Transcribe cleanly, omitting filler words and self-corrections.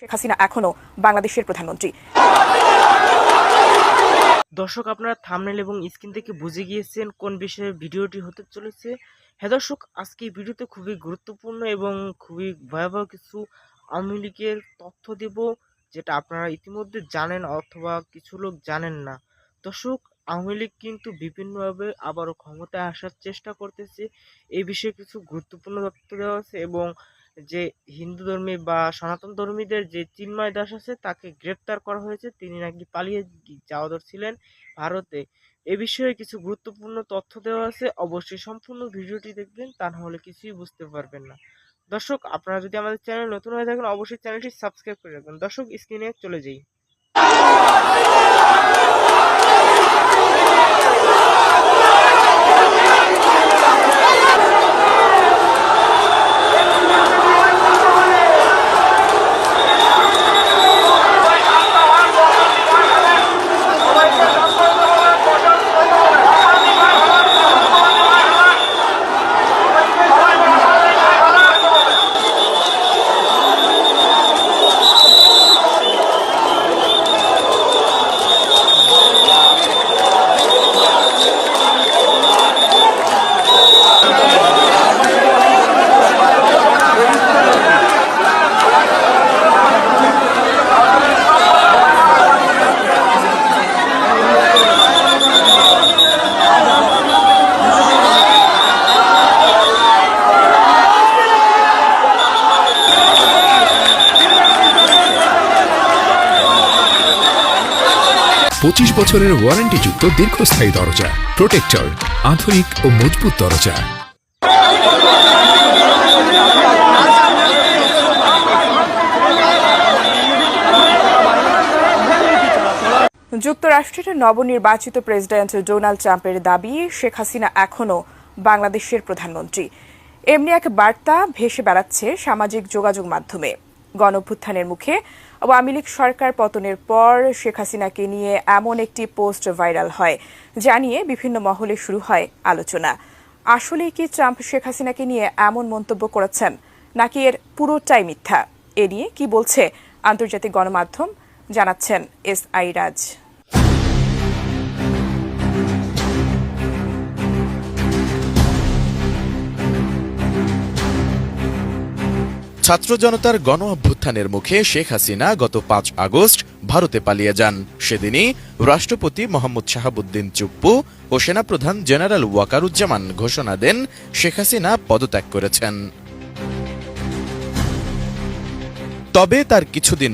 শেখ হাসিনা এখনো বাংলাদেশের প্রধানমন্ত্রী। দর্শক, আপনারা থাম্বনেল এবং স্ক্রিন থেকে বুঝে গিয়েছেন কোন বিষয়ে ভিডিওটি হতে চলেছে। হ্যাঁ দর্শক, আজকে এই ভিডিওতে খুবই গুরুত্বপূর্ণ এবং খুবই ভয়াবহ কিছু আওয়ামী লীগের তথ্য দেব, যেটা আপনারা ইতিমধ্যে জানেন অথবা কিছু লোক জানেন না। দর্শক, আওয়ামী লীগ কিন্তু বিভিন্নভাবে আবারও ক্ষমতায় আসার চেষ্টা করতেছে। এই বিষয়ে কিছু গুরুত্বপূর্ণ তথ্য দেওয়া আছে এবং যে হিন্দু ধর্মী বা সনাতন ধর্মীদের যে চিন্ময় দাস আছে তাকে গ্রেপ্তার করা হয়েছে। তিনি নাকি পালিয়ে যাওয়া ছিলেন ভারতে। এ বিষয়ে কিছু গুরুত্বপূর্ণ তথ্য দেওয়া আছে। অবশ্যই সম্পূর্ণ ভিডিওটি দেখবেন, তা নাহলে কিছুই বুঝতে পারবেন না। দর্শক, আপনারা যদি আমাদের চ্যানেল নতুন হয়ে থাকেন অবশ্যই চ্যানেলটি সাবস্ক্রাইব করে রাখবেন। দর্শক, স্ক্রিনে চলে যাই। পঁচিশ বছরের ওয়ারেন্টিযুক্ত দীর্ঘস্থায়ী দরজা প্রোটেক্টর, আধুনিক ও মজবুত দরজা। যুক্তরাষ্ট্রের নবনির্বাচিত প্রেসিডেন্ট ডোনাল্ড ট্রাম্পের দাবি, শেখ হাসিনা এখনো বাংলাদেশের প্রধানমন্ত্রী। এমনি এক বার্তা ভেসে বেড়াচ্ছে সামাজিক যোগাযোগ মাধ্যমে। গণঅভ্যুত্থানের মুখে আওয়ামী লীগ সরকার পতনের পর শেখ হাসিনাকে নিয়ে এমন একটি পোস্ট ভাইরাল হয়, যা নিয়ে বিভিন্ন মহলে শুরু হয় আলোচনা। আসলেই কি ট্রাম্প শেখ হাসিনাকে নিয়ে এমন মন্তব্য করেছেন, নাকি এর পুরোটাই মিথ্যা? এ নিয়ে কি বলছে আন্তর্জাতিক গণমাধ্যম, জানাচ্ছেন SI রাজ। ছাত্র জনতার গণ অভ্যুত্থানের মুখে শেখ হাসিনা গত 5 আগস্ট ভারতে পালিয়ে যান। সেদিনই রাষ্ট্রপতি মোহাম্মদ শাহাবুদ্দিন চুপ্পু ও সেনাপ্রধান জেনারেল ওয়াকারুজ্জামান ঘোষণা দেন শেখ হাসিনা পদত্যাগ করেছেন। তবে তার কিছুদিন